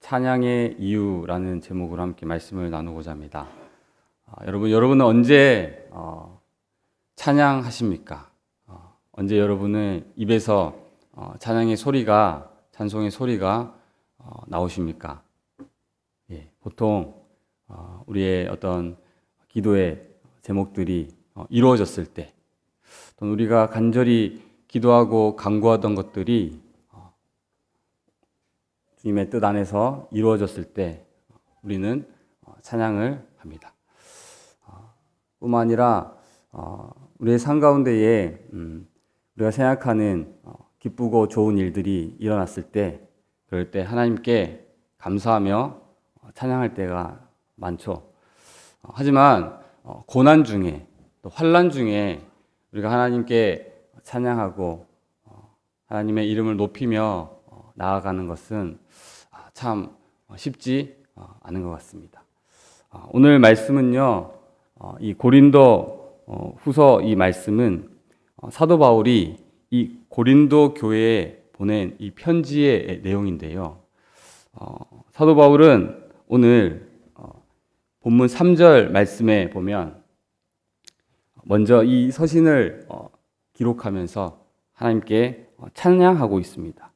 찬양의 이유라는 제목으로 함께 말씀을 나누고자 합니다. 여러분은 언제 찬양하십니까? 언제 여러분의 입에서 찬양의 소리가, 찬송의 소리가 나오십니까? 예, 보통 우리의 어떤 기도의 제목들이 이루어졌을 때, 또는 우리가 간절히 기도하고 간구하던 것들이 주님의 뜻 안에서 이루어졌을 때 우리는 찬양을 합니다. 뿐만 아니라 우리의 삶 가운데에 우리가 생각하는 기쁘고 좋은 일들이 일어났을 때, 그럴 때 하나님께 감사하며 찬양할 때가 많죠. 하지만 고난 중에, 또 환난 중에 우리가 하나님께 찬양하고 하나님의 이름을 높이며 나아가는 것은 참 쉽지 않은 것 같습니다. 오늘 말씀은요, 이 고린도 후서 이 말씀은 사도 바울이 이 고린도 교회에 보낸 이 편지의 내용인데요. 사도 바울은 오늘 본문 3절 말씀에 보면 먼저 이 서신을 기록하면서 하나님께 찬양하고 있습니다.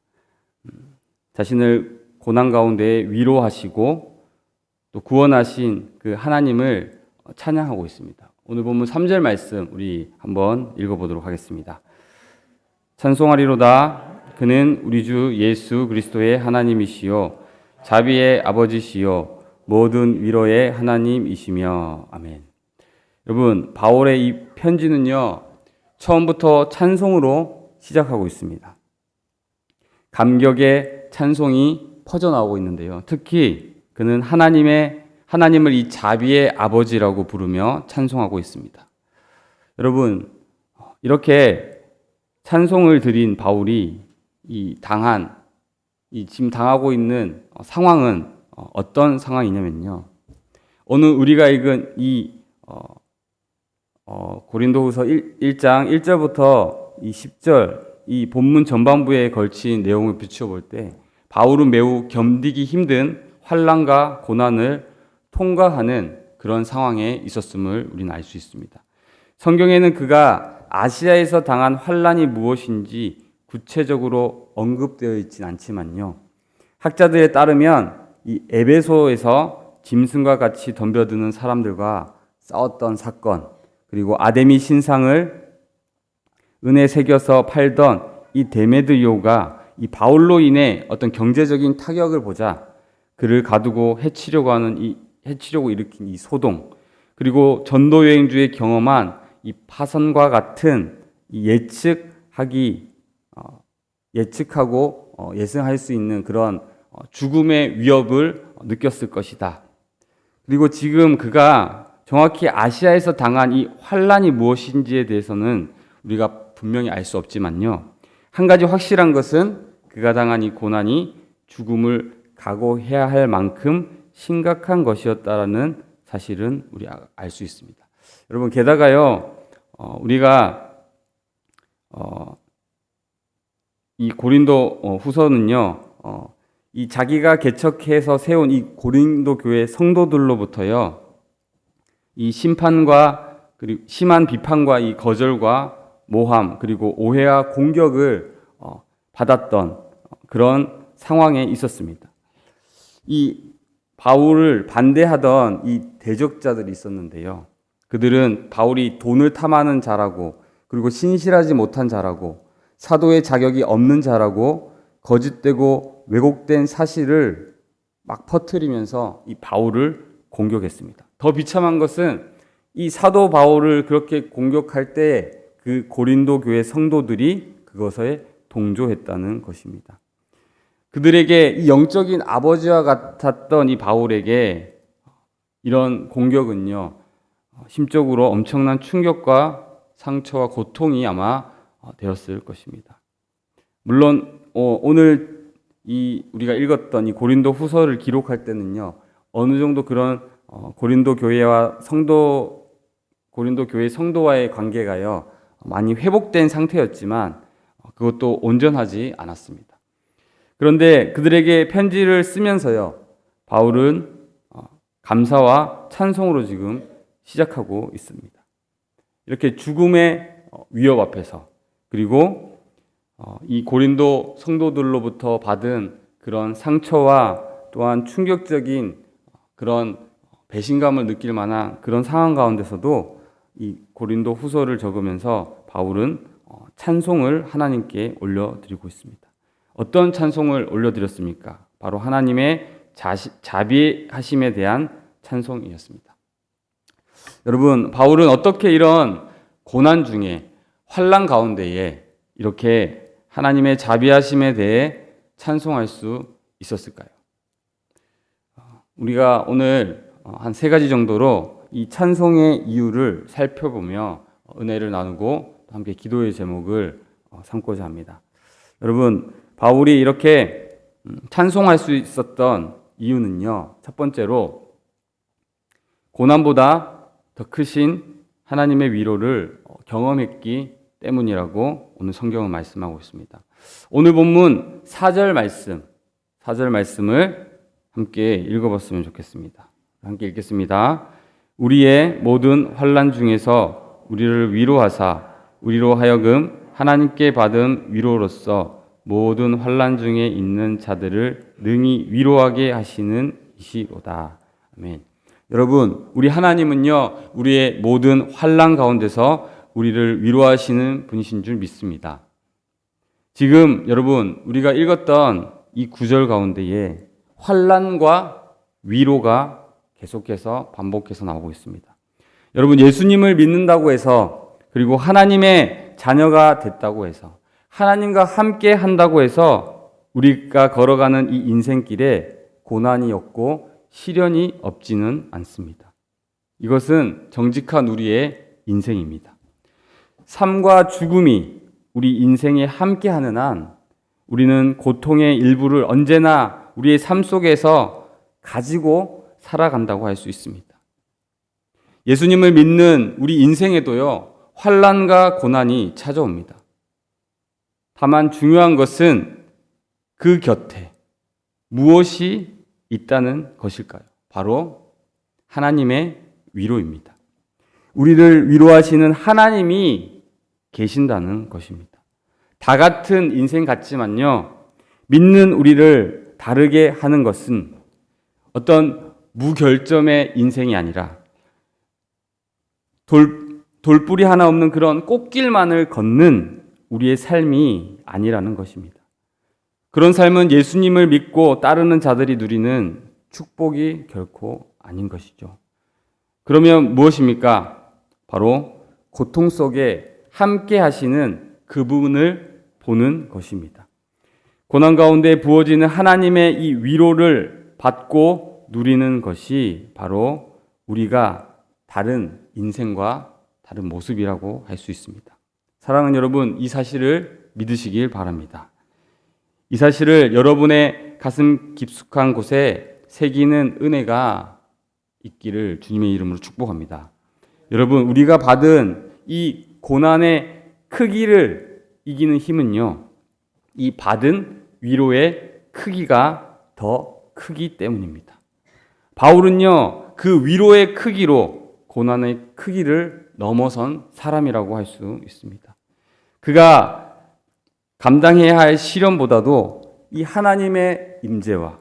자신을 고난 가운데 위로하시고 또 구원하신 그 하나님을 찬양하고 있습니다. 오늘 본문 3절 말씀 우리 한번 읽어보도록 하겠습니다. 찬송하리로다. 그는 우리 주 예수 그리스도의 하나님이시요 자비의 아버지시요 모든 위로의 하나님이시며. 아멘. 여러분, 바울의 이 편지는요, 처음부터 찬송으로 시작하고 있습니다. 감격의 찬송이 퍼져나오고 있는데요. 특히 그는 하나님을 이 자비의 아버지라고 부르며 찬송하고 있습니다. 여러분, 이렇게 찬송을 드린 바울이 지금 당하고 있는 상황은 어떤 상황이냐면요. 오늘 우리가 읽은 이 고린도후서 1장 1절부터 이 10절 이 본문 전반부에 걸친 내용을 비추어 볼 때 바울은 매우 견디기 힘든 환난과 고난을 통과하는 그런 상황에 있었음을 우리는 알 수 있습니다. 성경에는 그가 아시아에서 당한 환난이 무엇인지 구체적으로 언급되어 있진 않지만요. 학자들에 따르면 이 에베소에서 짐승과 같이 덤벼드는 사람들과 싸웠던 사건, 그리고 아데미 신상을 은에 새겨서 팔던 이 데메드리오가 이 바울로 인해 어떤 경제적인 타격을 보자 그를 가두고 해치려고 일으킨 이 소동, 그리고 전도 여행주에 경험한 이 파선과 같은 이 예측하고 예상할 수 있는 그런 죽음의 위협을 느꼈을 것이다. 그리고 지금 그가 정확히 아시아에서 당한 이 환난이 무엇인지에 대해서는 우리가 분명히 알 수 없지만요. 한 가지 확실한 것은 그가 당한 이 고난이 죽음을 각오해야 할 만큼 심각한 것이었다라는 사실은 우리가 알 수 있습니다. 여러분, 게다가요, 우리가 이 고린도 후서는요, 이 자기가 개척해서 세운 이 고린도 교회 성도들로부터요, 이 심판과 그리고 심한 비판과 이 거절과 모함 그리고 오해와 공격을 받았던 그런 상황에 있었습니다. 이 바울을 반대하던 이 대적자들이 있었는데요. 그들은 바울이 돈을 탐하는 자라고, 그리고 신실하지 못한 자라고, 사도의 자격이 없는 자라고, 거짓되고 왜곡된 사실을 막 퍼뜨리면서 이 바울을 공격했습니다. 더 비참한 것은 이 사도 바울을 그렇게 공격할 때 그 고린도 교회 성도들이 그것에 동조했다는 것입니다. 그들에게 이 영적인 아버지와 같았던 이 바울에게 이런 공격은요, 심적으로 엄청난 충격과 상처와 고통이 아마 되었을 것입니다. 물론 오늘 우리가 읽었던 이 고린도 후서를 기록할 때는요, 어느 정도 그런 고린도 교회 성도와의 관계가요 많이 회복된 상태였지만 그것도 온전하지 않았습니다. 그런데 그들에게 편지를 쓰면서요, 바울은 감사와 찬송으로 지금 시작하고 있습니다. 이렇게 죽음의 위협 앞에서, 그리고 이 고린도 성도들로부터 받은 그런 상처와 또한 충격적인 그런 배신감을 느낄 만한 그런 상황 가운데서도 이 고린도 후서를 적으면서 바울은 찬송을 하나님께 올려드리고 있습니다. 어떤 찬송을 올려드렸습니까? 바로 하나님의 자비하심에 대한 찬송이었습니다. 여러분, 바울은 어떻게 이런 고난 중에, 환난 가운데에 이렇게 하나님의 자비하심에 대해 찬송할 수 있었을까요? 우리가 오늘 한 3가지 정도로 이 찬송의 이유를 살펴보며 은혜를 나누고 함께 기도의 제목을 삼고자 합니다. 여러분, 바울이 이렇게 찬송할 수 있었던 이유는요, 첫 번째로 고난보다 더 크신 하나님의 위로를 경험했기 때문이라고 오늘 성경은 말씀하고 있습니다. 오늘 본문 4절 말씀을 함께 읽어봤으면 좋겠습니다. 함께 읽겠습니다. 우리의 모든 환난 중에서 우리를 위로하사 우리로 하여금 하나님께 받은 위로로서 모든 환난 중에 있는 자들을 능히 위로하게 하시는 이시로다. 아멘. 여러분, 우리 하나님은요, 우리의 모든 환난 가운데서 우리를 위로하시는 분이신 줄 믿습니다. 지금 여러분, 우리가 읽었던 이 구절 가운데에 환난과 위로가 계속해서 반복해서 나오고 있습니다. 여러분, 예수님을 믿는다고 해서, 그리고 하나님의 자녀가 됐다고 해서, 하나님과 함께 한다고 해서 우리가 걸어가는 이 인생길에 고난이 없고 시련이 없지는 않습니다. 이것은 정직한 우리의 인생입니다. 삶과 죽음이 우리 인생에 함께하는 한 우리는 고통의 일부를 언제나 우리의 삶 속에서 가지고 살아간다고 할 수 있습니다. 예수님을 믿는 우리 인생에도요, 환난과 고난이 찾아옵니다. 다만 중요한 것은 그 곁에 무엇이 있다는 것일까요? 바로 하나님의 위로입니다. 우리를 위로하시는 하나님이 계신다는 것입니다. 다 같은 인생 같지만요, 믿는 우리를 다르게 하는 것은 어떤 무결점의 인생이 아니라 돌뿌리 하나 없는 그런 꽃길만을 걷는 우리의 삶이 아니라는 것입니다. 그런 삶은 예수님을 믿고 따르는 자들이 누리는 축복이 결코 아닌 것이죠. 그러면 무엇입니까? 바로 고통 속에 함께 하시는 그분을 보는 것입니다. 고난 가운데 부어지는 하나님의 이 위로를 받고 누리는 것이 바로 우리가 다른 인생과 다른 모습이라고 할 수 있습니다. 사랑하는 여러분, 이 사실을 믿으시길 바랍니다. 이 사실을 여러분의 가슴 깊숙한 곳에 새기는 은혜가 있기를 주님의 이름으로 축복합니다. 여러분, 우리가 받은 이 고난의 크기를 이기는 힘은요, 이 받은 위로의 크기가 더 크기 때문입니다. 바울은요, 그 위로의 크기로 고난의 크기를 넘어선 사람이라고 할 수 있습니다. 그가 감당해야 할 시련보다도 이 하나님의 임재와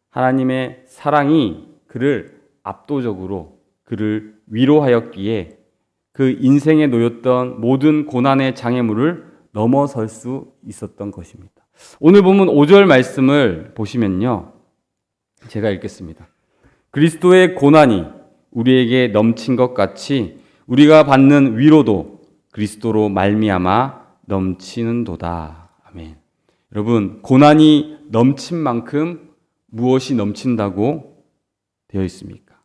하나님의 사랑이 그를 압도적으로 그를 위로하였기에 그 인생에 놓였던 모든 고난의 장애물을 넘어설 수 있었던 것입니다. 오늘 보면 5절 말씀을 보시면요, 제가 읽겠습니다. 그리스도의 고난이 우리에게 넘친 것 같이 우리가 받는 위로도 그리스도로 말미암아 넘치는도다. 아멘. 여러분, 고난이 넘친 만큼 무엇이 넘친다고 되어 있습니까?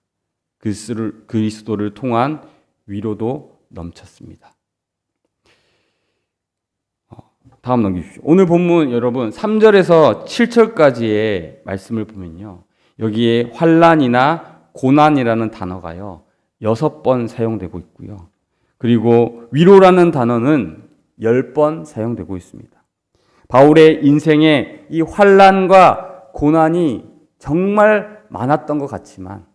그리스도를 통한 위로도 넘쳤습니다. 다음 넘기십시오. 오늘 본문 여러분 3절에서 7절까지의 말씀을 보면요, 여기에 환난이나 고난이라는 단어가요 6번 사용되고 있고요, 그리고 위로라는 단어는 10번 사용되고 있습니다. 바울의 인생에 이 환난과 고난이 정말 많았던 것 같지만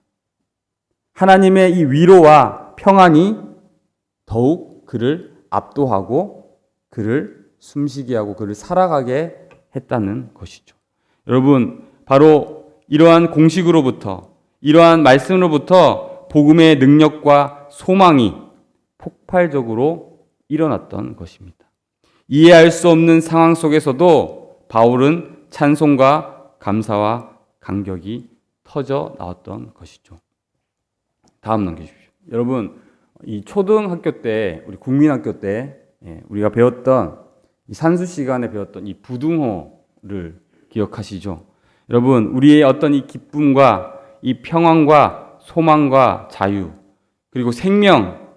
하나님의 이 위로와 평안이 더욱 그를 압도하고 그를 숨쉬게 하고 그를 살아가게 했다는 것이죠. 여러분, 바로 이러한 공식으로부터, 이러한 말씀으로부터 복음의 능력과 소망이 폭발적으로 일어났던 것입니다. 이해할 수 없는 상황 속에서도 바울은 찬송과 감사와 감격이 터져 나왔던 것이죠. 다음 넘겨주십시오. 여러분, 이 초등학교 때, 우리 국민학교 때 우리가 배웠던 이 산수 시간에 배웠던 이 부등호를 기억하시죠? 여러분, 우리의 어떤 이 기쁨과 이 평안과 소망과 자유 그리고 생명,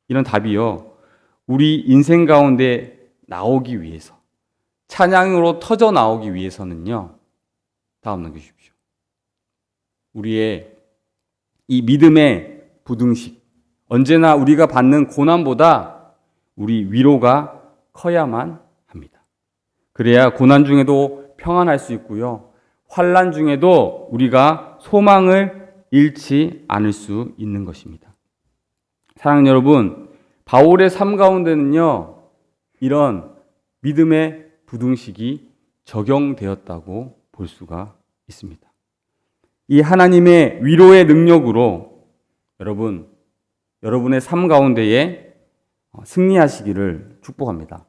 이런 답이요, 우리 인생 가운데 나오기 위해서, 찬양으로 터져 나오기 위해서는요, 다음 넘겨주십시오. 우리의 이 믿음의 부등식, 언제나 우리가 받는 고난보다 우리 위로가 커야만 합니다. 그래야 고난 중에도 평안할 수 있고요, 환난 중에도 우리가 소망을 잃지 않을 수 있는 것입니다. 사랑하는 여러분, 바울의 삶 가운데는요, 이런 믿음의 부등식이 적용되었다고 볼 수가 있습니다. 이 하나님의 위로의 능력으로 여러분의 삶 가운데에 승리하시기를 축복합니다.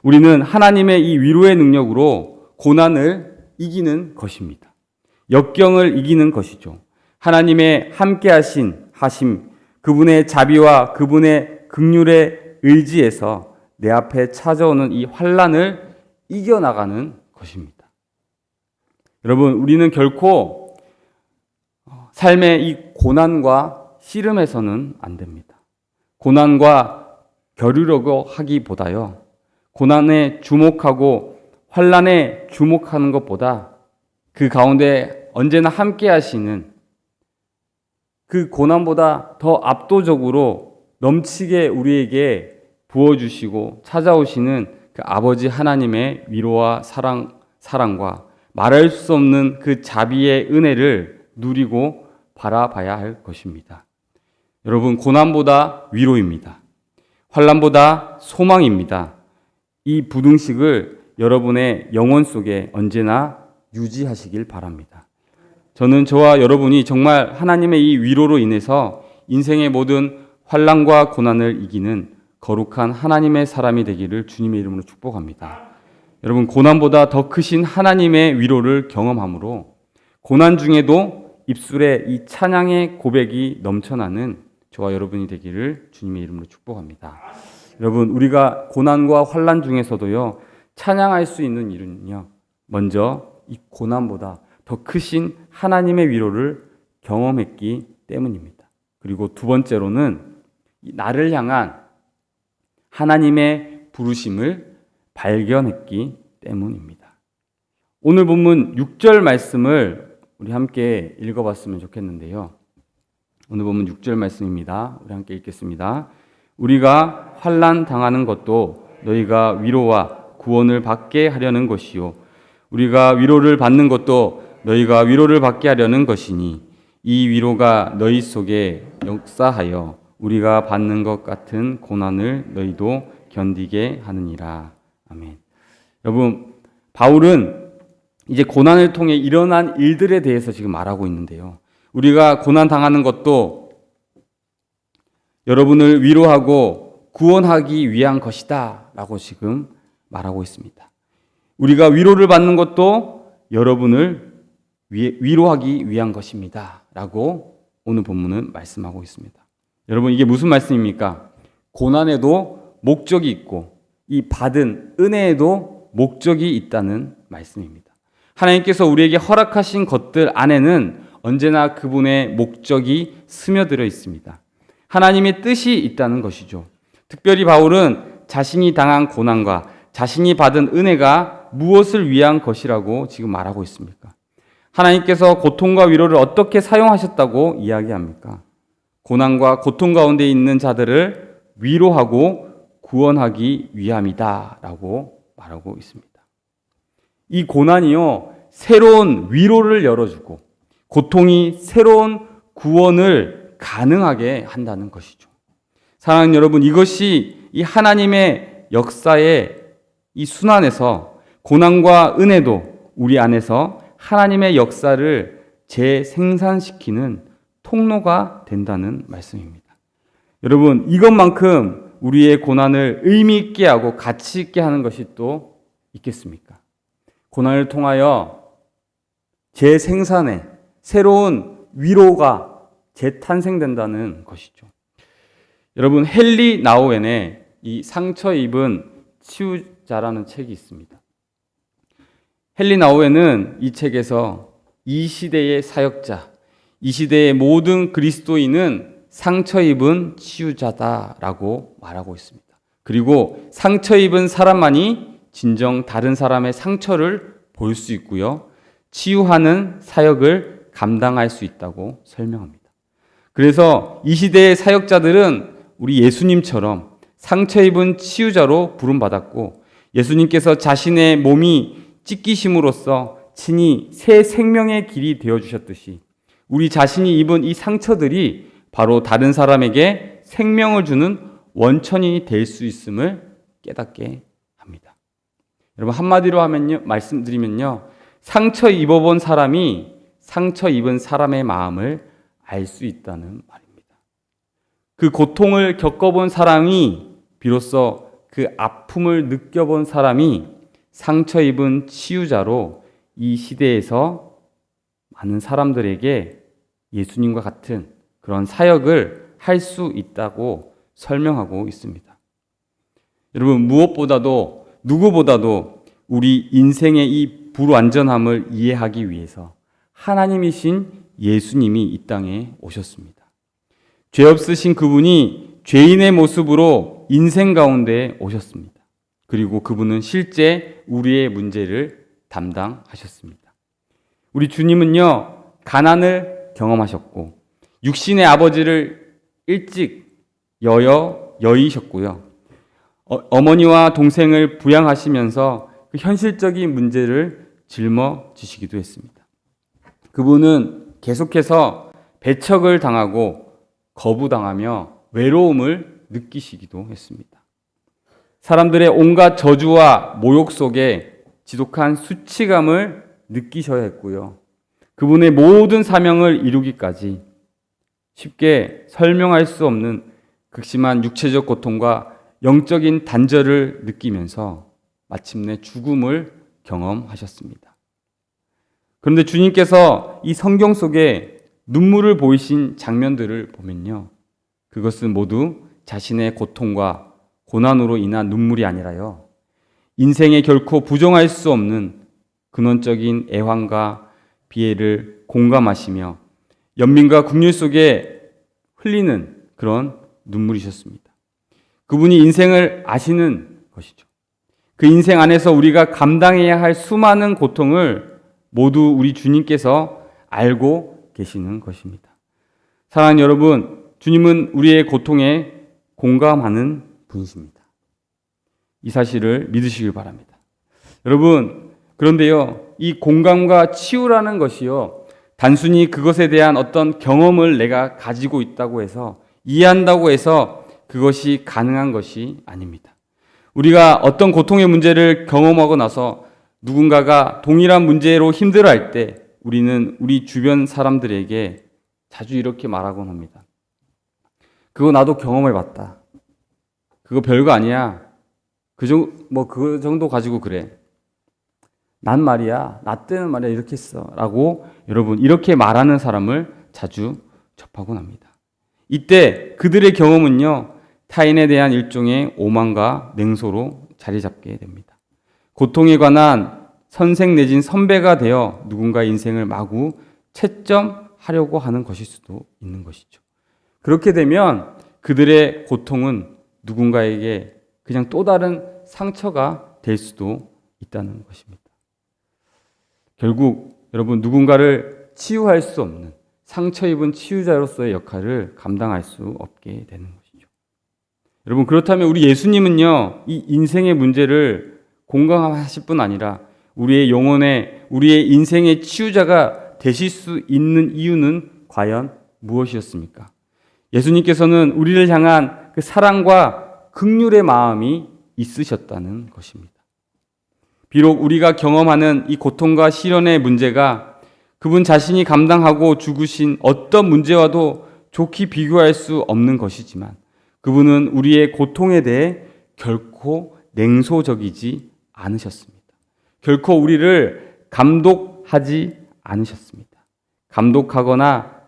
우리는 하나님의 이 위로의 능력으로 고난을 이기는 것입니다. 역경을 이기는 것이죠. 하나님의 함께 하심, 그분의 자비와 그분의 긍휼의 의지에서 내 앞에 찾아오는 이 환난을 이겨나가는 것입니다. 여러분, 우리는 결코 삶의 이 고난과 씨름해서는 안 됩니다. 고난과 겨루려고 하기보다요, 고난에 주목하고 환난에 주목하는 것보다 그 가운데 언제나 함께 하시는, 그 고난보다 더 압도적으로 넘치게 우리에게 부어주시고 찾아오시는 그 아버지 하나님의 위로와 사랑과 말할 수 없는 그 자비의 은혜를 누리고 바라봐야 할 것입니다. 여러분, 고난보다 위로입니다. 환난보다 소망입니다. 이 부등식을 여러분의 영혼 속에 언제나 유지하시길 바랍니다. 저는 저와 여러분이 정말 하나님의 이 위로로 인해서 인생의 모든 환난과 고난을 이기는 거룩한 하나님의 사람이 되기를 주님의 이름으로 축복합니다. 여러분, 고난보다 더 크신 하나님의 위로를 경험함으로 고난 중에도 입술에 이 찬양의 고백이 넘쳐나는 저와 여러분이 되기를 주님의 이름으로 축복합니다. 여러분, 우리가 고난과 환난 중에서도요, 찬양할 수 있는 일은요, 먼저 이 고난보다 더 크신 하나님의 위로를 경험했기 때문입니다. 그리고 두 번째로는 나를 향한 하나님의 부르심을 발견했기 때문입니다. 오늘 본문 6절 말씀을 우리 함께 읽어봤으면 좋겠는데요. 오늘 본문 6절 말씀입니다. 우리 함께 읽겠습니다. 우리가 환난 당하는 것도 너희가 위로와 구원을 받게 하려는 것이요, 우리가 위로를 받는 것도 너희가 위로를 받게 하려는 것이니 이 위로가 너희 속에 역사하여 우리가 받는 것 같은 고난을 너희도 견디게 하느니라. 아멘. 여러분, 바울은 이제 고난을 통해 일어난 일들에 대해서 지금 말하고 있는데요, 우리가 고난 당하는 것도 여러분을 위로하고 구원하기 위한 것이다 라고 지금 말하고 있습니다. 우리가 위로를 받는 것도 여러분을 위로하기 위한 것입니다 라고 오늘 본문은 말씀하고 있습니다. 여러분, 이게 무슨 말씀입니까? 고난에도 목적이 있고 이 받은 은혜에도 목적이 있다는 말씀입니다. 하나님께서 우리에게 허락하신 것들 안에는 언제나 그분의 목적이 스며들어 있습니다. 하나님의 뜻이 있다는 것이죠. 특별히 바울은 자신이 당한 고난과 자신이 받은 은혜가 무엇을 위한 것이라고 지금 말하고 있습니까? 하나님께서 고통과 위로를 어떻게 사용하셨다고 이야기합니까? 고난과 고통 가운데 있는 자들을 위로하고 구원하기 위함이다 라고 말하고 있습니다. 이 고난이요, 새로운 위로를 열어주고 고통이 새로운 구원을 가능하게 한다는 것이죠. 사랑하는 여러분, 이것이 이 하나님의 역사의 이 순환에서 고난과 은혜도 우리 안에서 하나님의 역사를 재생산시키는 통로가 된다는 말씀입니다. 여러분, 이것만큼 우리의 고난을 의미 있게 하고 가치 있게 하는 것이 또 있겠습니까? 고난을 통하여 재생산의 새로운 위로가 재탄생된다는 것이죠. 여러분, 헨리 나우엔의 이 상처 입은 치유자라는 책이 있습니다. 헨리 나우엔은 이 책에서 이 시대의 사역자, 이 시대의 모든 그리스도인은 상처 입은 치유자다라고 말하고 있습니다. 그리고 상처 입은 사람만이 진정 다른 사람의 상처를 볼 수 있고요. 치유하는 사역을 감당할 수 있다고 설명합니다. 그래서 이 시대의 사역자들은 우리 예수님처럼 상처 입은 치유자로 부름받았고, 예수님께서 자신의 몸이 찢기심으로써 친히 새 생명의 길이 되어주셨듯이 우리 자신이 입은 이 상처들이 바로 다른 사람에게 생명을 주는 원천이 될 수 있음을 깨닫게 합니다. 여러분, 한마디로 하면요, 말씀드리면요, 상처 입어본 사람이 상처 입은 사람의 마음을 알 수 있다는 말입니다. 그 고통을 겪어본 사람이 비로소 그 아픔을 느껴본 사람이 상처 입은 치유자로 이 시대에서 많은 사람들에게 예수님과 같은 그런 사역을 할 수 있다고 설명하고 있습니다. 여러분, 무엇보다도 누구보다도 우리 인생의 이 불완전함을 이해하기 위해서 하나님이신 예수님이 이 땅에 오셨습니다. 죄 없으신 그분이 죄인의 모습으로 인생 가운데 오셨습니다. 그리고 그분은 실제 우리의 문제를 담당하셨습니다. 우리 주님은요, 가난을 경험하셨고 육신의 아버지를 일찍 여의셨고요. 어머니와 동생을 부양하시면서 그 현실적인 문제를 짊어지시기도 했습니다. 그분은 계속해서 배척을 당하고 거부당하며 외로움을 느끼시기도 했습니다. 사람들의 온갖 저주와 모욕 속에 지독한 수치감을 느끼셔야 했고요. 그분의 모든 사명을 이루기까지 쉽게 설명할 수 없는 극심한 육체적 고통과 영적인 단절을 느끼면서 마침내 죽음을 경험하셨습니다. 그런데 주님께서 이 성경 속에 눈물을 보이신 장면들을 보면요, 그것은 모두 자신의 고통과 고난으로 인한 눈물이 아니라요, 인생에 결코 부정할 수 없는 근원적인 애환과 비애를 공감하시며 연민과 긍휼 속에 흘리는 그런 눈물이셨습니다. 그분이 인생을 아시는 것이죠. 그 인생 안에서 우리가 감당해야 할 수많은 고통을 모두 우리 주님께서 알고 계시는 것입니다. 사랑하는 여러분, 주님은 우리의 고통에 공감하는 분이십니다. 이 사실을 믿으시길 바랍니다. 여러분, 그런데요, 이 공감과 치유라는 것이요, 단순히 그것에 대한 어떤 경험을 내가 가지고 있다고 해서, 이해한다고 해서 그것이 가능한 것이 아닙니다. 우리가 어떤 고통의 문제를 경험하고 나서 누군가가 동일한 문제로 힘들어할 때 우리는 우리 주변 사람들에게 자주 이렇게 말하곤 합니다. 그거 나도 경험해봤다. 그거 별거 아니야. 그 정도 가지고 그래. 난 말이야, 나 때는 말이야 이렇게 했어 라고 여러분 이렇게 말하는 사람을 자주 접하곤 합니다. 이때 그들의 경험은요, 타인에 대한 일종의 오만과 냉소로 자리 잡게 됩니다. 고통에 관한 선생 내진 선배가 되어 누군가의 인생을 마구 채점하려고 하는 것일 수도 있는 것이죠. 그렇게 되면 그들의 고통은 누군가에게 그냥 또 다른 상처가 될 수도 있다는 것입니다. 결국 여러분, 누군가를 치유할 수 없는 상처 입은 치유자로서의 역할을 감당할 수 없게 되는 것이죠. 여러분, 그렇다면 우리 예수님은요, 이 인생의 문제를 공감하실 뿐 아니라 우리의 영혼의, 우리의 인생의 치유자가 되실 수 있는 이유는 과연 무엇이었습니까? 예수님께서는 우리를 향한 그 사랑과 긍휼의 마음이 있으셨다는 것입니다. 비록 우리가 경험하는 이 고통과 시련의 문제가 그분 자신이 감당하고 죽으신 어떤 문제와도 좋게 비교할 수 없는 것이지만 그분은 우리의 고통에 대해 결코 냉소적이지 않으셨습니다. 결코 우리를 감독하지 않으셨습니다. 감독하거나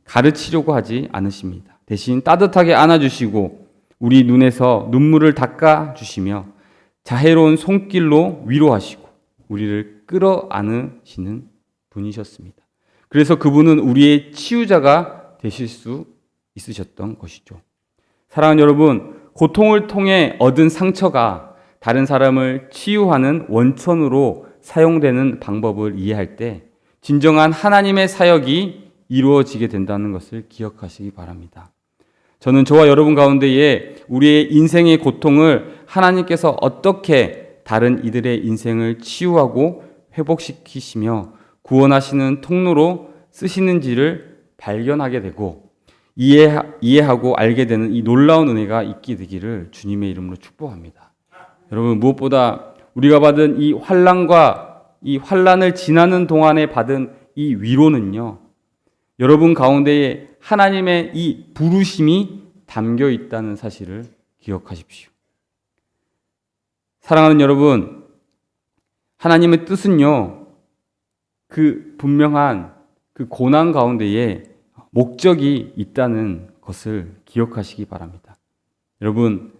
가르치려고 하지 않으십니다. 대신 따뜻하게 안아주시고 우리 눈에서 눈물을 닦아주시며 자애로운 손길로 위로하시고 우리를 끌어안으시는 분이셨습니다. 그래서 그분은 우리의 치유자가 되실 수 있으셨던 것이죠. 사랑하는 여러분, 고통을 통해 얻은 상처가 다른 사람을 치유하는 원천으로 사용되는 방법을 이해할 때 진정한 하나님의 사역이 이루어지게 된다는 것을 기억하시기 바랍니다. 저는 저와 여러분 가운데에 우리의 인생의 고통을 하나님께서 어떻게 다른 이들의 인생을 치유하고 회복시키시며 구원하시는 통로로 쓰시는지를 발견하게 되고 이해하고 알게 되는 이 놀라운 은혜가 있게 되기를 주님의 이름으로 축복합니다. 여러분, 무엇보다 우리가 받은 이 환난과 이 환난을 지나는 동안에 받은 이 위로는요, 여러분 가운데에 하나님의 이 부르심이 담겨 있다는 사실을 기억하십시오. 사랑하는 여러분, 하나님의 뜻은요, 그 분명한 그 고난 가운데에 목적이 있다는 것을 기억하시기 바랍니다. 여러분,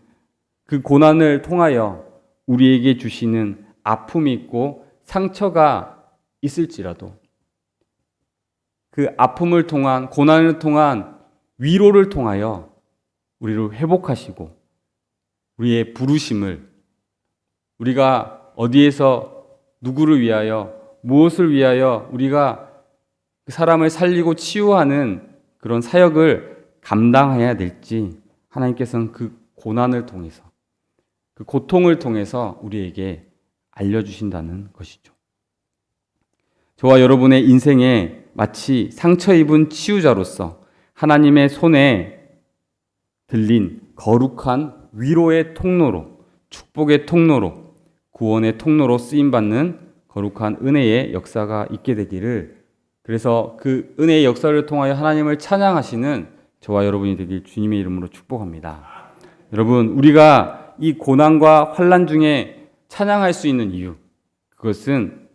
그 고난을 통하여 우리에게 주시는 아픔이 있고 상처가 있을지라도 그 아픔을 통한, 고난을 통한 위로를 통하여 우리를 회복하시고 우리의 부르심을, 우리가 어디에서 누구를 위하여 무엇을 위하여 우리가 그 사람을 살리고 치유하는 그런 사역을 감당해야 될지 하나님께서는 그 고난을 통해서, 그 고통을 통해서 우리에게 알려주신다는 것이죠. 저와 여러분의 인생에 마치 상처 입은 치유자로서 하나님의 손에 들린 거룩한 위로의 통로로, 축복의 통로로, 구원의 통로로 쓰임받는 거룩한 은혜의 역사가 있게 되기를, 그래서 그 은혜의 역사를 통하여 하나님을 찬양하시는 저와 여러분이 되길 주님의 이름으로 축복합니다. 여러분, 우리가 이 고난과 환난 중에 찬양할 수 있는 이유, 그것은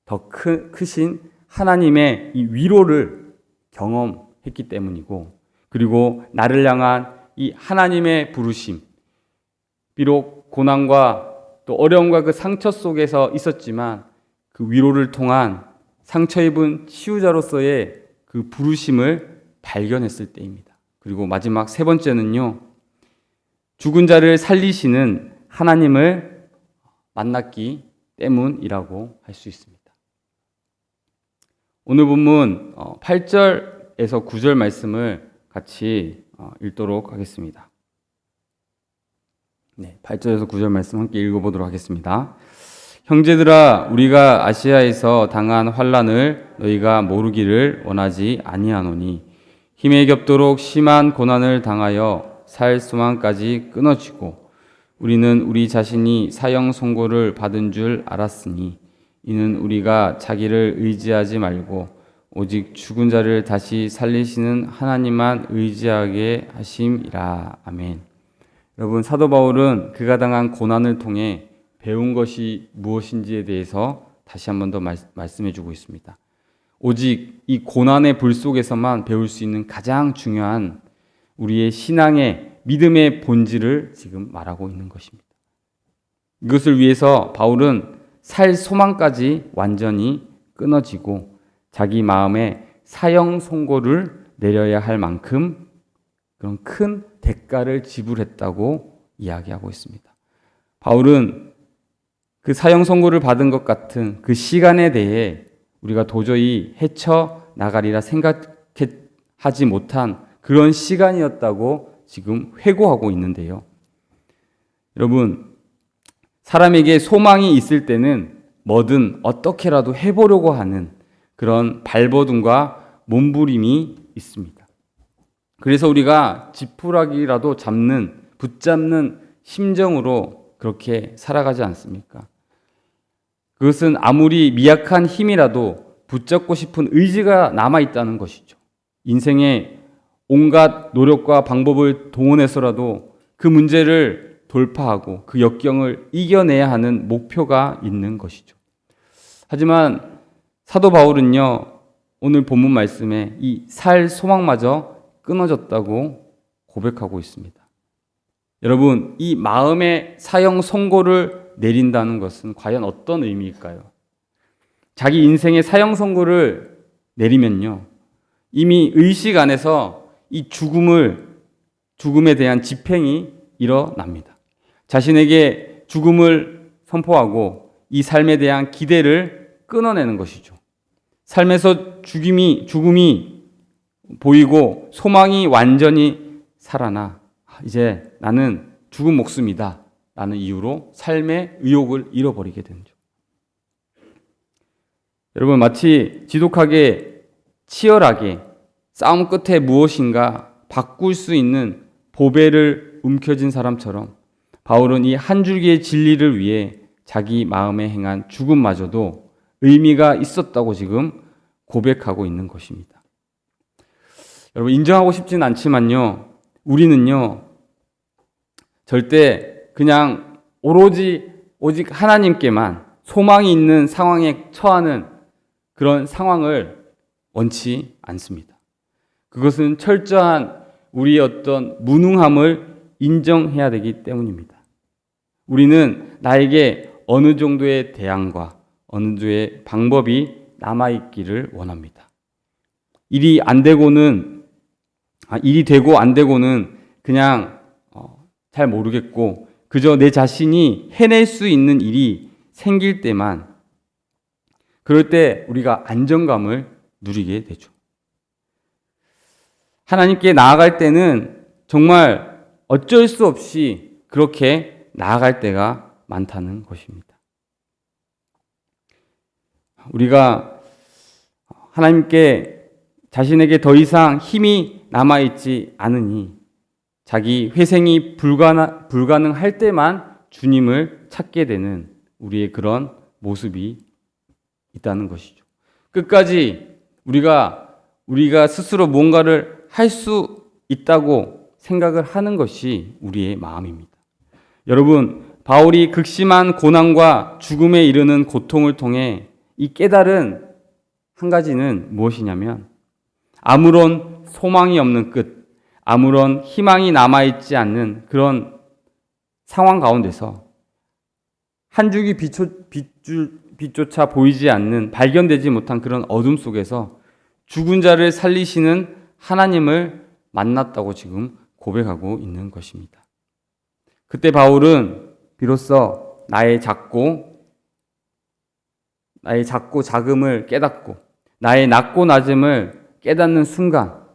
더 크신 하나님의 이 위로를 경험했기 때문이고, 그리고 나를 향한 이 하나님의 부르심, 비록 고난과 또 어려움과 그 상처 속에서 있었지만 그 위로를 통한 상처 입은 치유자로서의 그 부르심을 발견했을 때입니다. 그리고 마지막 세 번째는요, 죽은 자를 살리시는 하나님을 만났기 때문이라고 할 수 있습니다. 오늘 본문 8절에서 9절 말씀을 같이 읽도록 하겠습니다. 네, 8절에서 9절 말씀 함께 읽어보도록 하겠습니다. 형제들아, 우리가 아시아에서 당한 환난을 너희가 모르기를 원하지 아니하노니 힘에 겹도록 심한 고난을 당하여 살 소망까지 끊어지고 우리는 우리 자신이 사형 선고를 받은 줄 알았으니 이는 우리가 자기를 의지하지 말고 오직 죽은 자를 다시 살리시는 하나님만 의지하게 하심이라. 아멘. 여러분, 사도 바울은 그가 당한 고난을 통해 배운 것이 무엇인지에 대해서 다시 한 번 더 말씀해 주고 있습니다. 오직 이 고난의 불 속에서만 배울 수 있는 가장 중요한 우리의 신앙의 믿음의 본질을 지금 말하고 있는 것입니다. 이것을 위해서 바울은 살 소망까지 완전히 끊어지고 자기 마음에 사형 선고를 내려야 할 만큼 그런 큰 대가를 지불했다고 이야기하고 있습니다. 바울은 그 사형 선고를 받은 것 같은 그 시간에 대해 우리가 도저히 헤쳐나가리라 생각하지 못한 그런 시간이었다고 지금 회고하고 있는데요. 여러분, 사람에게 소망이 있을 때는 뭐든 어떻게라도 해보려고 하는 그런 발버둥과 몸부림이 있습니다. 그래서 우리가 지푸라기라도 붙잡는 심정으로 그렇게 살아가지 않습니까? 그것은 아무리 미약한 힘이라도 붙잡고 싶은 의지가 남아있다는 것이죠. 인생의 온갖 노력과 방법을 동원해서라도 그 문제를 돌파하고 그 역경을 이겨내야 하는 목표가 있는 것이죠. 하지만 사도 바울은요, 오늘 본문 말씀에 이 살 소망마저 끊어졌다고 고백하고 있습니다. 여러분, 이 마음의 사형 선고를 내린다는 것은 과연 어떤 의미일까요? 자기 인생의 사형 선고를 내리면요, 이미 의식 안에서 이 죽음에 대한 집행이 일어납니다. 자신에게 죽음을 선포하고 이 삶에 대한 기대를 끊어내는 것이죠. 삶에서 죽음이 보이고 소망이 완전히 살아나 이제 나는 죽은 목숨이다 라는 이유로 삶의 의욕을 잃어버리게 되죠. 여러분, 마치 지독하게 치열하게 싸움 끝에 무엇인가 바꿀 수 있는 보배를 움켜쥔 사람처럼 바울은 이 한 줄기의 진리를 위해 자기 마음에 행한 죽음마저도 의미가 있었다고 지금 고백하고 있는 것입니다. 여러분, 인정하고 싶진 않지만요, 우리는요 절대 그냥 오직 하나님께만 소망이 있는 상황에 처하는 그런 상황을 원치 않습니다. 그것은 철저한 우리의 어떤 무능함을 인정해야 되기 때문입니다. 우리는 나에게 어느 정도의 대안과 어느 정도의 방법이 남아있기를 원합니다. 일이 되고 안 되고는 그냥 잘 모르겠고 그저 내 자신이 해낼 수 있는 일이 생길 때만, 그럴 때 우리가 안정감을 누리게 되죠. 하나님께 나아갈 때는 정말 어쩔 수 없이 그렇게 나아갈 때가 많다는 것입니다. 우리가 하나님께 자신에게 더 이상 힘이 남아있지 않으니 자기 회생이 불가능할 때만 주님을 찾게 되는 우리의 그런 모습이 있다는 것이죠. 끝까지 우리가 스스로 뭔가를 할 수 있다고 생각을 하는 것이 우리의 마음입니다. 여러분, 바울이 극심한 고난과 죽음에 이르는 고통을 통해 이 깨달은 한 가지는 무엇이냐면, 아무런 소망이 없는 끝, 아무런 희망이 남아있지 않는 그런 상황 가운데서 한 줄기 빛조차 보이지 않는, 발견되지 못한 그런 어둠 속에서 죽은 자를 살리시는 하나님을 만났다고 지금 고백하고 있는 것입니다. 그때 바울은 비로소 나의 작고 작음을 깨닫고 나의 낮고 낮음을 깨닫는 순간,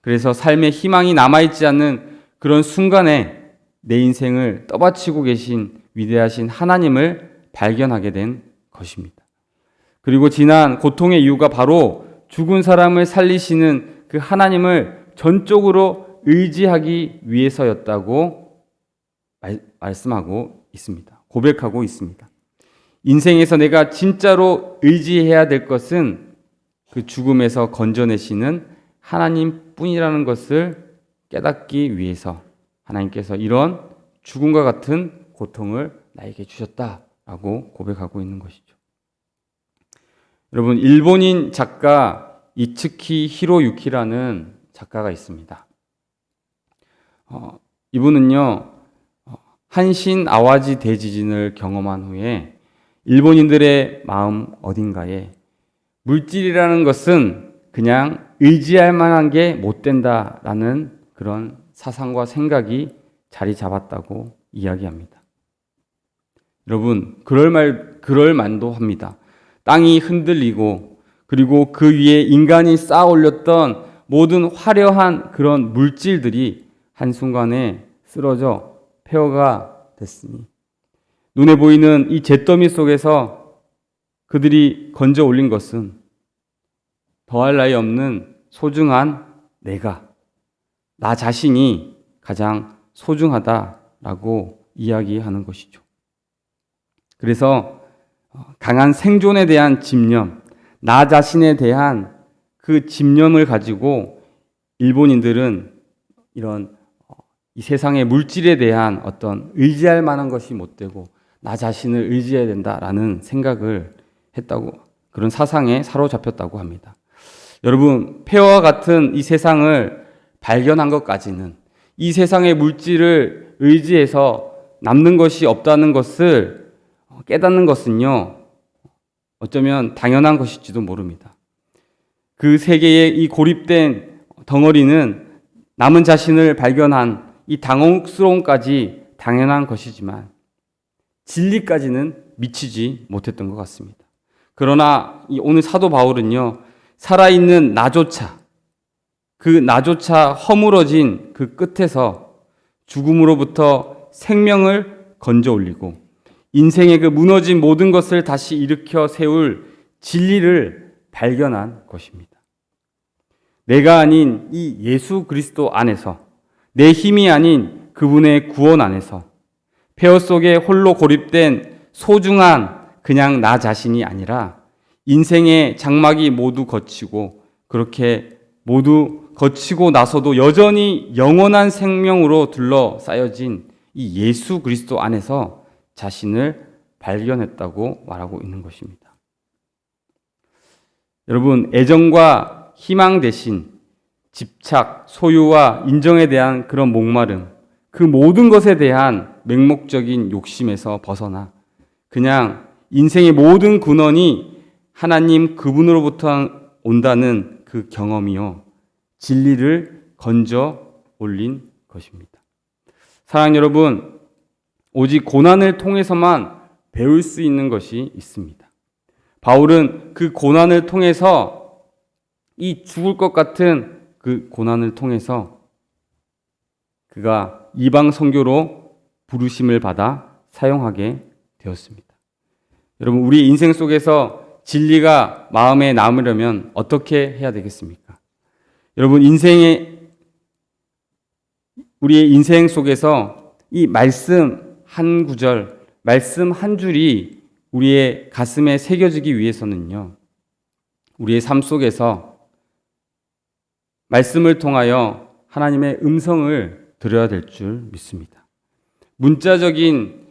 그래서 삶에 희망이 남아있지 않는 그런 순간에 내 인생을 떠받치고 계신 위대하신 하나님을 발견하게 된 것입니다. 그리고 지난 고통의 이유가 바로 죽은 사람을 살리시는 그 하나님을 전적으로 의지하기 위해서였다고 말씀하고 있습니다. 고백하고 있습니다. 인생에서 내가 진짜로 의지해야 될 것은 그 죽음에서 건져내시는 하나님뿐이라는 것을 깨닫기 위해서 하나님께서 이런 죽음과 같은 고통을 나에게 주셨다라고 고백하고 있는 것이죠. 여러분, 일본인 작가 이츠키 히로유키라는 작가가 있습니다. 이분은요, 한신 아와지 대지진을 경험한 후에 일본인들의 마음 어딘가에 물질이라는 것은 그냥 의지할 만한 게 못 된다라는 그런 사상과 생각이 자리 잡았다고 이야기합니다. 여러분, 그럴 만도 합니다. 땅이 흔들리고 그리고 그 위에 인간이 쌓아 올렸던 모든 화려한 그런 물질들이 한순간에 쓰러져 폐허가 됐으니 눈에 보이는 이 잿더미 속에서 그들이 건져 올린 것은 더할 나위 없는 소중한 나 자신이 가장 소중하다라고 이야기하는 것이죠. 그래서 강한 생존에 대한 집념, 나 자신에 대한 그 집념을 가지고 일본인들은 이런 이 세상의 물질에 대한 어떤 의지할 만한 것이 못 되고 나 자신을 의지해야 된다라는 생각을 했다고, 그런 사상에 사로잡혔다고 합니다. 여러분, 폐허와 같은 이 세상을 발견한 것까지는, 이 세상의 물질을 의지해서 남는 것이 없다는 것을 깨닫는 것은요, 어쩌면 당연한 것일지도 모릅니다. 그 세계의 이 고립된 덩어리는 남은 자신을 발견한 이 당혹스러움까지 당연한 것이지만 진리까지는 미치지 못했던 것 같습니다. 그러나 오늘 사도 바울은요, 살아있는 나조차, 그 나조차 허물어진 그 끝에서 죽음으로부터 생명을 건져 올리고 인생의 그 무너진 모든 것을 다시 일으켜 세울 진리를 발견한 것입니다. 내가 아닌 이 예수 그리스도 안에서, 내 힘이 아닌 그분의 구원 안에서 폐허 속에 홀로 고립된 소중한 그냥 나 자신이 아니라 인생의 장막이 모두 거치고, 그렇게 모두 거치고 나서도 여전히 영원한 생명으로 둘러싸여진 이 예수 그리스도 안에서 자신을 발견했다고 말하고 있는 것입니다. 여러분, 애정과 희망 대신 집착, 소유와 인정에 대한 그런 목마름, 그 모든 것에 대한 맹목적인 욕심에서 벗어나 그냥 인생의 모든 근원이 하나님 그분으로부터 온다는 그 경험이요, 진리를 건져 올린 것입니다. 사랑하는 여러분, 오직 고난을 통해서만 배울 수 있는 것이 있습니다. 바울은 그 고난을 통해서, 이 죽을 것 같은 그 고난을 통해서 그가 이방 선교로 부르심을 받아 사용하게 되었습니다. 여러분, 우리 인생 속에서 진리가 마음에 남으려면 어떻게 해야 되겠습니까? 여러분, 우리의 인생 속에서 이 말씀 한 구절, 말씀 한 줄이 우리의 가슴에 새겨지기 위해서는요, 우리의 삶 속에서 말씀을 통하여 하나님의 음성을 들어야 될 줄 믿습니다. 문자적인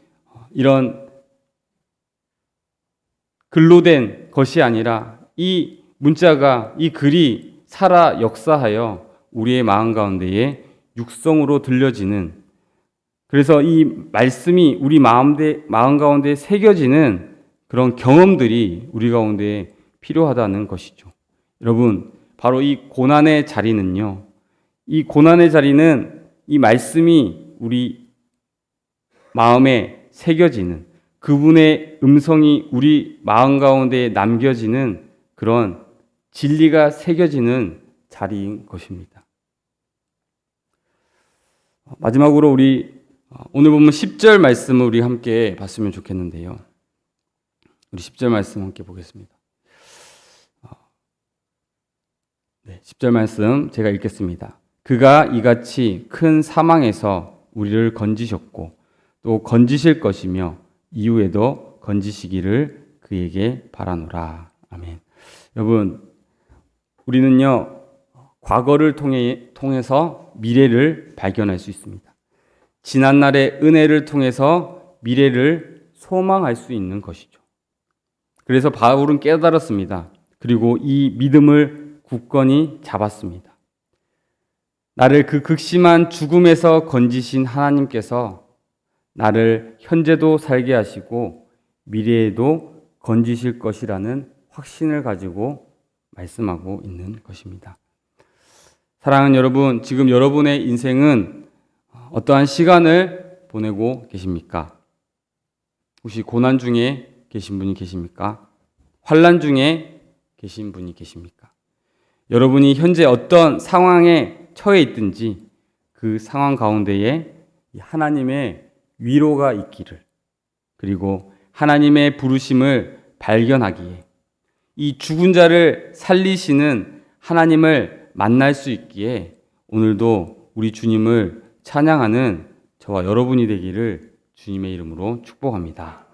이런 글로 된 것이 아니라 이 문자가, 이 글이 살아 역사하여 우리의 마음 가운데에 육성으로 들려지는, 그래서 이 말씀이 우리 마음 가운데 새겨지는 그런 경험들이 우리 가운데 필요하다는 것이죠. 여러분, 바로 이 고난의 자리는요, 이 고난의 자리는 이 말씀이 우리 마음에 새겨지는, 그분의 음성이 우리 마음 가운데 남겨지는 그런 진리가 새겨지는 자리인 것입니다. 마지막으로 우리 오늘 보면 10절 말씀을 우리 함께 봤으면 좋겠는데요. 우리 10절 말씀 함께 보겠습니다. 10절 말씀 제가 읽겠습니다. 그가 이같이 큰 사망에서 우리를 건지셨고 또 건지실 것이며 이후에도 건지시기를 그에게 바라노라. 아멘. 여러분, 우리는요, 과거를 통해서 미래를 발견할 수 있습니다. 지난날의 은혜를 통해서 미래를 소망할 수 있는 것이죠. 그래서 바울은 깨달았습니다. 그리고 이 믿음을 굳건히 잡았습니다. 나를 그 극심한 죽음에서 건지신 하나님께서 나를 현재도 살게 하시고 미래에도 건지실 것이라는 확신을 가지고 말씀하고 있는 것입니다. 사랑하는 여러분, 지금 여러분의 인생은 어떠한 시간을 보내고 계십니까? 혹시 고난 중에 계신 분이 계십니까? 환난 중에 계신 분이 계십니까? 여러분이 현재 어떤 상황에 처해 있든지 그 상황 가운데에 하나님의 위로가 있기를, 그리고 하나님의 부르심을 발견하기에 이 죽은 자를 살리시는 하나님을 만날 수 있기에 오늘도 우리 주님을 찬양하는 저와 여러분이 되기를 주님의 이름으로 축복합니다.